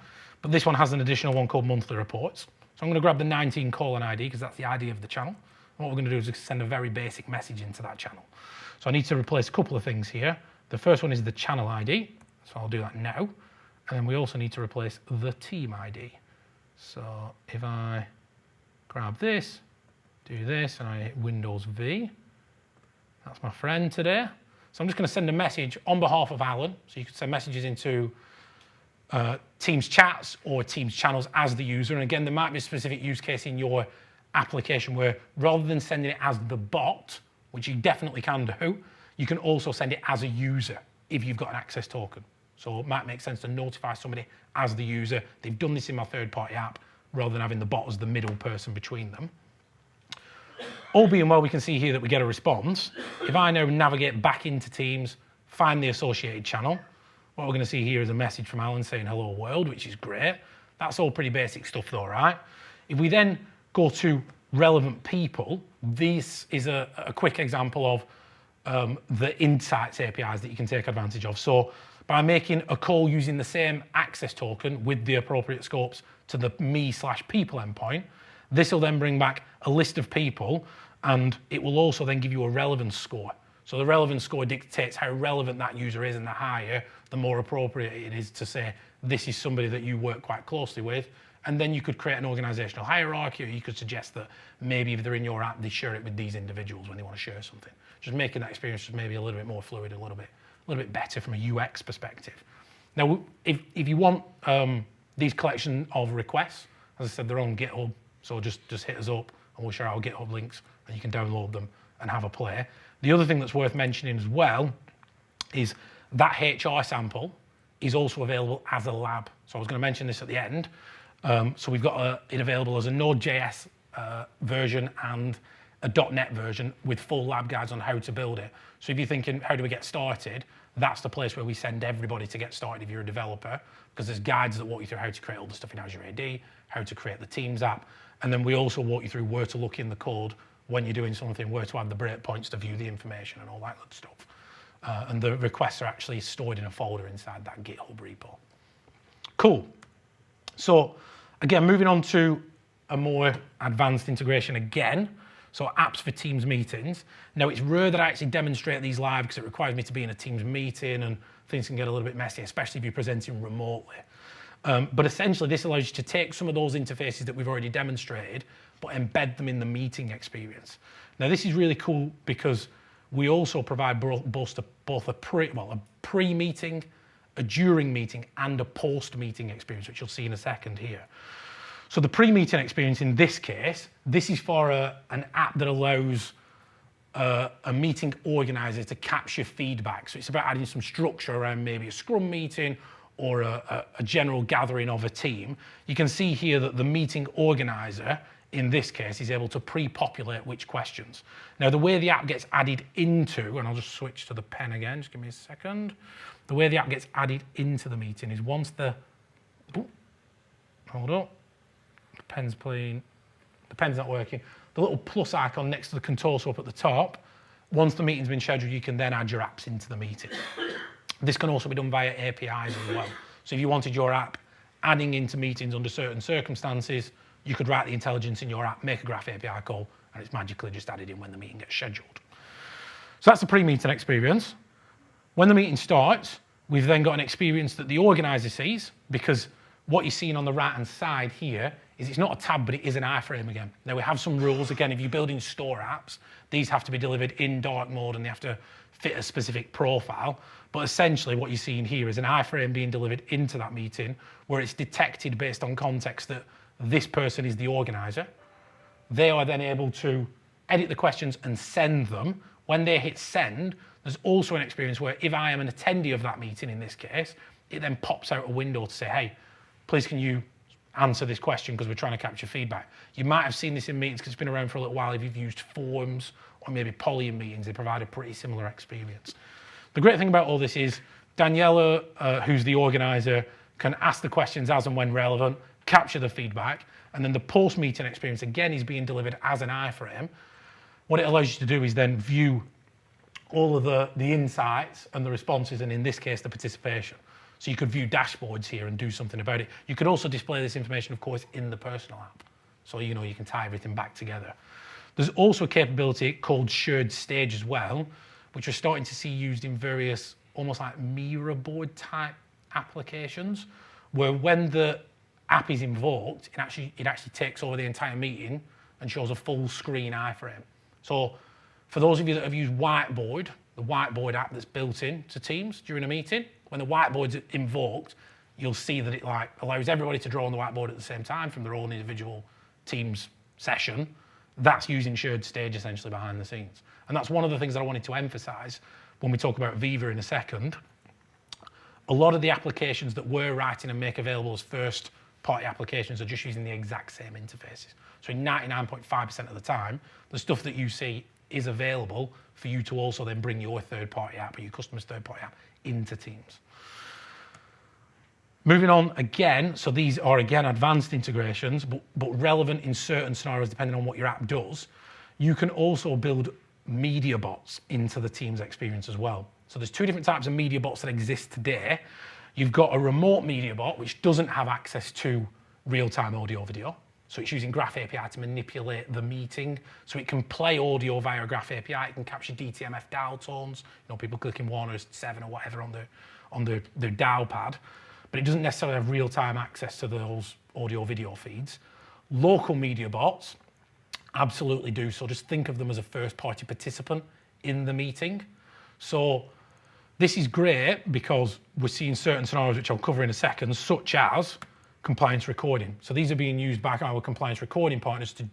but this one has an additional one called monthly reports. So I'm going to grab the 19 colon ID because that's the ID of the channel. And what we're going to do is send a very basic message into that channel. So I need to replace a couple of things here. The first one is the channel ID. So I'll do that now. And then we also need to replace the team ID. So if I grab this, do this, and I hit Windows V, that's my friend today. So I'm just going to send a message on behalf of Alan. So you can send messages into Teams chats or Teams channels as the user. And again, there might be a specific use case in your application where rather than sending it as the bot, which you definitely can do, you can also send it as a user if you've got an access token. So it might make sense to notify somebody as the user. They've done this in my third-party app rather than having the bot as the middle person between them. All being well, we can see here that we get a response. If I now navigate back into Teams, find the associated channel, what we're going to see here is a message from Alan saying hello world, which is great. That's all pretty basic stuff though, right? If we then go to relevant people, this is a quick example of the Insights APIs that you can take advantage of. So by making a call using the same access token with the appropriate scopes to the me/people endpoint, this will then bring back a list of people, and it will also then give you a relevance score. So the relevance score dictates how relevant that user is, and the higher, the more appropriate it is to say, this is somebody that you work quite closely with. And then you could create an organizational hierarchy, or you could suggest that maybe if they're in your app, they share it with these individuals when they want to share something. Just making that experience just maybe a little bit more fluid, a little bit better from a UX perspective. Now, if you want these collection of requests, as I said, they're on GitHub, so just hit us up and we'll share our GitHub links and you can download them and have a play. The other thing that's worth mentioning as well is that HR sample is also available as a lab. So I was going to mention this at the end. So we've got it available as a Node.js version and a .NET version with full lab guides on how to build it. So if you're thinking, how do we get started? That's the place where we send everybody to get started if you're a developer, because there's guides that walk you through how to create all the stuff in Azure AD, how to create the Teams app, and then we also walk you through where to look in the code when you're doing something, where to add the breakpoints to view the information and all that good stuff. And the requests are actually stored in a folder inside that GitHub repo. Cool. So again, moving on to a more advanced integration again. So apps for Teams meetings. Now it's rare that I actually demonstrate these live because it requires me to be in a Teams meeting and things can get a little bit messy, especially if you're presenting remotely. But essentially this allows you to take some of those interfaces that we've already demonstrated, but embed them in the meeting experience. Now this is really cool because we also provide both a pre-meeting, a during meeting, and a post-meeting experience, which you'll see in a second here. So the pre-meeting experience in this case, this is for an app that allows a meeting organizer to capture feedback. So it's about adding some structure around maybe a scrum meeting or a general gathering of a team. You can see here that the meeting organizer, in this case, is able to pre-populate which questions. Now, the way the app gets added into, and I'll just switch to the pen again, just give me a second. The way the app gets added into the meeting is once hold up. The pen's not working. The little plus icon next to the contour up at the top, once the meeting's been scheduled, you can then add your apps into the meeting. This can also be done via APIs as well. So if you wanted your app adding into meetings under certain circumstances, you could write the intelligence in your app, make a graph API call, and it's magically just added in when the meeting gets scheduled. So that's the pre-meeting experience. When the meeting starts, we've then got an experience that the organizer sees, because what you're seeing on the right-hand side here is it's not a tab, but it is an iframe again. Now we have some rules. Again, if you're building store apps, these have to be delivered in dark mode and they have to fit a specific profile. But essentially what you're seeing here is an iframe being delivered into that meeting where it's detected based on context that this person is the organizer. They are then able to edit the questions and send them. When they hit send, there's also an experience where if I am an attendee of that meeting in this case, it then pops out a window to say, hey, please can you answer this question because we're trying to capture feedback. You might have seen this in meetings because it's been around for a little while. If you've used forums or maybe Poly in meetings, they provide a pretty similar experience. The great thing about all this is Daniela, who's the organizer, can ask the questions as and when relevant, capture the feedback, and then the post-meeting experience, again, is being delivered as an iframe. What it allows you to do is then view all of the insights and the responses, and in this case, the participation. So you could view dashboards here and do something about it. You could also display this information, of course, in the personal app. So, you can tie everything back together. There's also a capability called shared stage as well, which we're starting to see used in various almost like Mira board type applications, where when the app is invoked, it actually takes over the entire meeting and shows a full screen iframe. So for those of you that have used Whiteboard, the Whiteboard app that's built in to Teams during a meeting, when the whiteboard's invoked, you'll see that it allows everybody to draw on the whiteboard at the same time from their own individual Teams session. That's using shared stage essentially behind the scenes. And that's one of the things that I wanted to emphasize when we talk about Viva in a second. A lot of the applications that we're writing and make available as first-party applications are just using the exact same interfaces. So in 99.5% of the time, the stuff that you see is available for you to also then bring your third-party app or your customer's third-party app into Teams. Moving on again, so these are again advanced integrations, but relevant in certain scenarios depending on what your app does. You can also build media bots into the Teams experience as well. So there's two different types of media bots that exist today. You've got a remote media bot, which doesn't have access to real-time audio video. So it's using Graph API to manipulate the meeting. So it can play audio via Graph API. It can capture DTMF dial tones, people clicking 1 or 7 or whatever on their dial pad. But it doesn't necessarily have real-time access to those audio-video feeds. Local media bots absolutely do. So just think of them as a first-party participant in the meeting. So this is great because we're seeing certain scenarios, which I'll cover in a second, such as compliance recording. So these are being used by our compliance recording partners to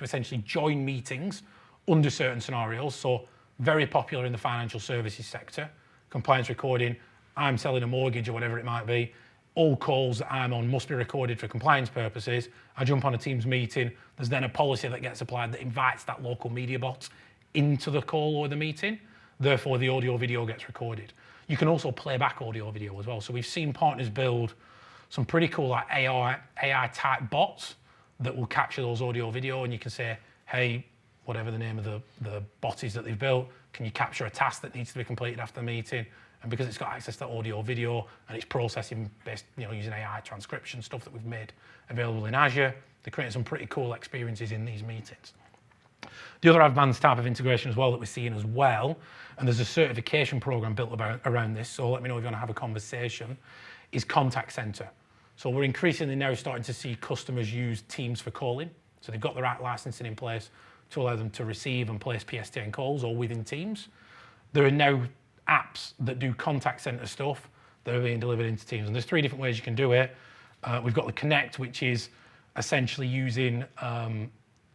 essentially join meetings under certain scenarios. So very popular in the financial services sector. Compliance recording, I'm selling a mortgage or whatever it might be. all calls that I'm on must be recorded for compliance purposes. I jump on a Teams meeting. There's then a policy that gets applied that invites that local media bot into the call or the meeting. Therefore, the audio video gets recorded. You can also play back audio video as well. So we've seen partners build some pretty cool like AI type bots that will capture those audio video, and you can say, hey, whatever the name of the bot is that they've built, can you capture a task that needs to be completed after the meeting? And because it's got access to audio video and it's processing based, using AI transcription stuff that we've made available in Azure, they're creating some pretty cool experiences in these meetings. The other advanced type of integration as well that we're seeing as well, and there's a certification program built around this, so let me know if you want to have a conversation, is contact center. So we're increasingly now starting to see customers use Teams for calling. So they've got the right licensing in place to allow them to receive and place PSTN calls all within Teams. There are now apps that do contact center stuff that are being delivered into Teams. And there's 3 different ways you can do it. We've got the Connect, which is essentially using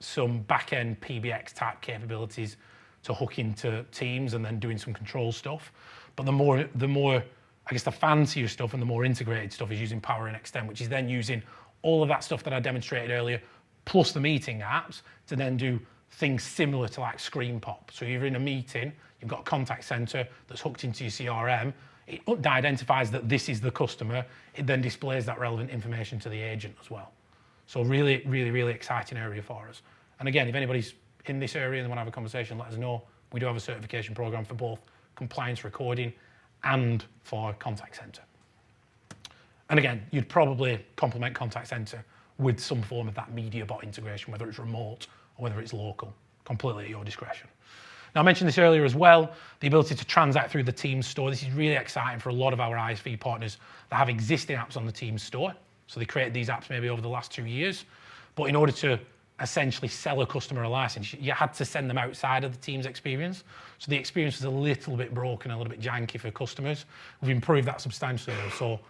some back-end PBX type capabilities to hook into Teams and then doing some control stuff. But the more, I guess the fancier stuff and the more integrated stuff is using Power and Extend, which is then using all of that stuff that I demonstrated earlier, plus the meeting apps to then do things similar to like Screen Pop. So you're in a meeting, you've got a contact center that's hooked into your CRM, it identifies that this is the customer, it then displays that relevant information to the agent as well. So really, really, really exciting area for us. And again, if anybody's in this area and want to have a conversation, let us know. We do have a certification program for both compliance recording and for contact center. And again, you'd probably complement contact center with some form of that media bot integration, whether it's remote or whether it's local, completely at your discretion. Now, I mentioned this earlier as well, the ability to transact through the Teams store. This is really exciting for a lot of our ISV partners that have existing apps on the Teams store. So they created these apps maybe over the last 2 years. But in order to essentially sell a customer a license, you had to send them outside of the Teams experience. So the experience was a little bit broken, a little bit janky for customers. We've improved that substantially. So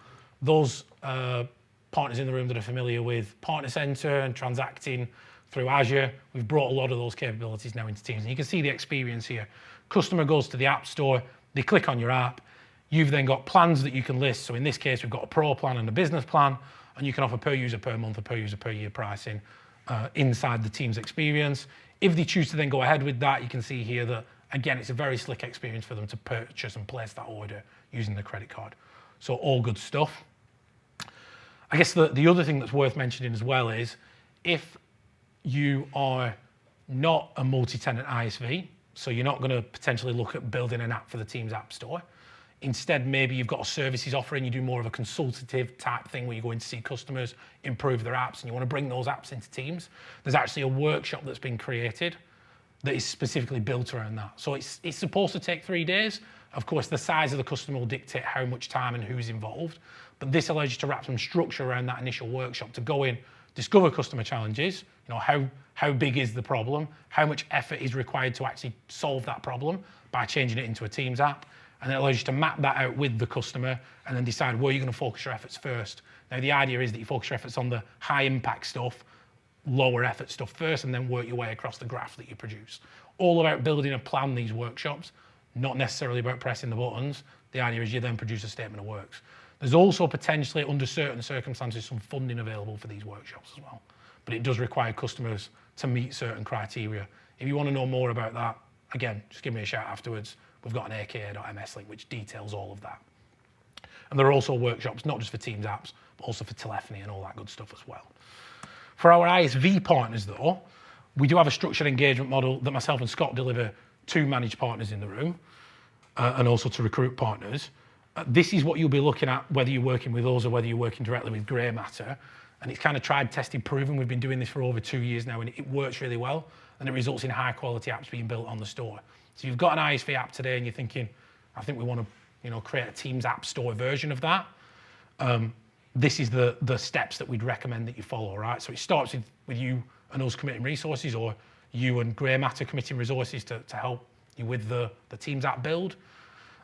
those partners in the room that are familiar with Partner Center and transacting through Azure, we've brought a lot of those capabilities now into Teams. And you can see the experience here. Customer goes to the App Store, they click on your app, you've then got plans that you can list. So in this case, we've got a Pro plan and a Business plan, and you can offer per user per month or per user per year pricing inside the Teams experience. If they choose to then go ahead with that, you can see here that, again, it's a very slick experience for them to purchase and place that order using the credit card. So all good stuff. I guess the other thing that's worth mentioning as well is if you are not a multi-tenant ISV, so you're not going to potentially look at building an app for the Teams App Store. Instead, maybe you've got a services offering, you do more of a consultative type thing where you're going to see customers improve their apps and you want to bring those apps into Teams. There's actually a workshop that's been created that is specifically built around that. So it's supposed to take 3 days. Of course, the size of the customer will dictate how much time and who's involved, but this allows you to wrap some structure around that initial workshop to go in, discover customer challenges, how big is the problem, how much effort is required to actually solve that problem by changing it into a Teams app, and it allows you to map that out with the customer and then decide where you're going to focus your efforts first. Now, the idea is that you focus your efforts on the high impact stuff, lower effort stuff first, and then work your way across the graph that you produce. All about building a plan, these workshops, not necessarily about pressing the buttons. The idea is you then produce a statement of works. There's also potentially, under certain circumstances, some funding available for these workshops as well. But it does require customers to meet certain criteria. If you want to know more about that, again, just give me a shout afterwards. We've got an aka.ms link which details all of that. And there are also workshops, not just for Teams apps, but also for telephony and all that good stuff as well. For our ISV partners, though, we do have a structured engagement model that myself and Scott deliver to manage partners in the room and also to recruit partners. This is what you'll be looking at, whether you're working with us or whether you're working directly with Grey Matter. And it's kind of tried, tested, proven. We've been doing this for over 2 years now, and it works really well. And it results in high quality apps being built on the store. So you've got an ISV app today and you're thinking, I think we want to create a Teams App Store version of that. This is the steps that we'd recommend that you follow, right? So it starts with you and us committing resources, or you and Grey Matter committing resources to help you with the Teams app build.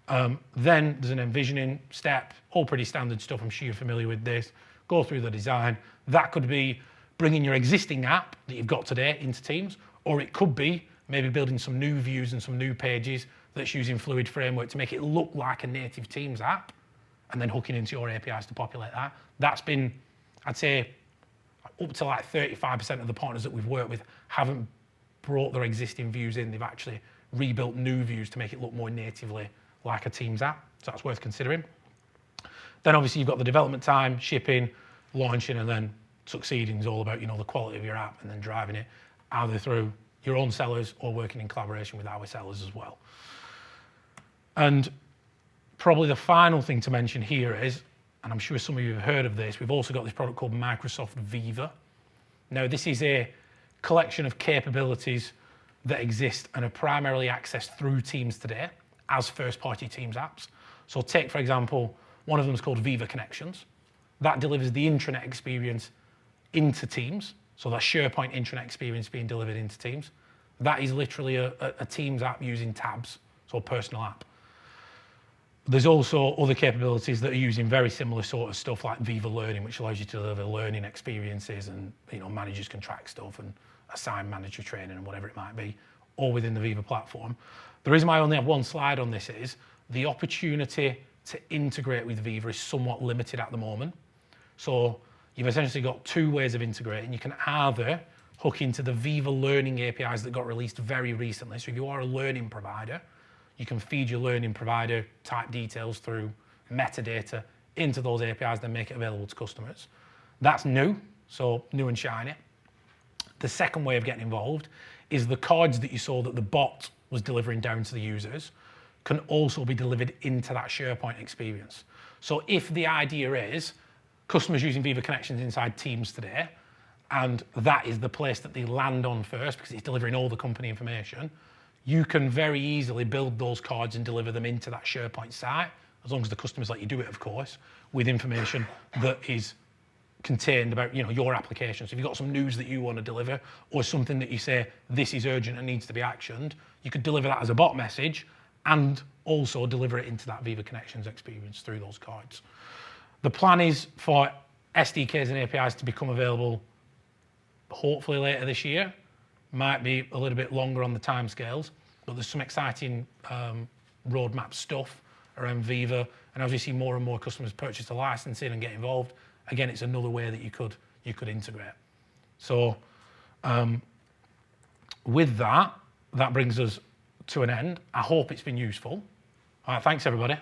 Then there's an envisioning step, all pretty standard stuff. I'm sure you're familiar with this. Go through the design. That could be bringing your existing app that you've got today into Teams, or it could be maybe building some new views and some new pages that's using Fluid Framework to make it look like a native Teams app, and then hooking into your APIs to populate that. That's been, I'd say, up to like 35% of the partners that we've worked with haven't brought their existing views in. They've actually rebuilt new views to make it look more natively like a Teams app. So that's worth considering. Then obviously you've got the development time, shipping, launching, and then succeeding is all about, you know, the quality of your app and then driving it either through your own sellers or working in collaboration with our sellers as well. And probably the final thing to mention here is, and I'm sure some of you have heard of this, we've also got this product called Microsoft Viva. Now, this is a collection of capabilities that exist and are primarily accessed through Teams today as first-party Teams apps. So take, for example, one of them is called Viva Connections. That delivers the intranet experience into Teams. So that SharePoint intranet experience being delivered into Teams. That is literally a Teams app using tabs, so a personal app. There's also other capabilities that are using very similar sort of stuff like Viva Learning, which allows you to deliver learning experiences, and you know, managers can track stuff and assign mandatory training and whatever it might be, all within the Viva platform. The reason why I only have one slide on this is the opportunity to integrate with Viva is somewhat limited at the moment. So you've essentially got two ways of integrating. You can either hook into the Viva Learning APIs that got released very recently. So if you are a learning provider, you can feed your learning provider type details through metadata into those APIs, then make it available to customers. That's new, so new and shiny. The second way of getting involved is the cards that you saw that the bot was delivering down to the users can also be delivered into that SharePoint experience. So if the idea is customers using Viva Connections inside Teams today, and that is the place that they land on first because it's delivering all the company information, you can very easily build those cards and deliver them into that SharePoint site, as long as the customers let you do it, of course, with information that is contained about, you know, your application. So if you've got some news that you want to deliver or something that you say, this is urgent and needs to be actioned, you could deliver that as a bot message and also deliver it into that Viva Connections experience through those cards. The plan is for SDKs and APIs to become available hopefully later this year. Might be a little bit longer on the timescales, but there's some exciting roadmap stuff around Viva. And as we see more and more customers purchase the licensing and get involved, again, it's another way that you could integrate. So with that brings us to an end. I hope it's been useful. All right, thanks everybody.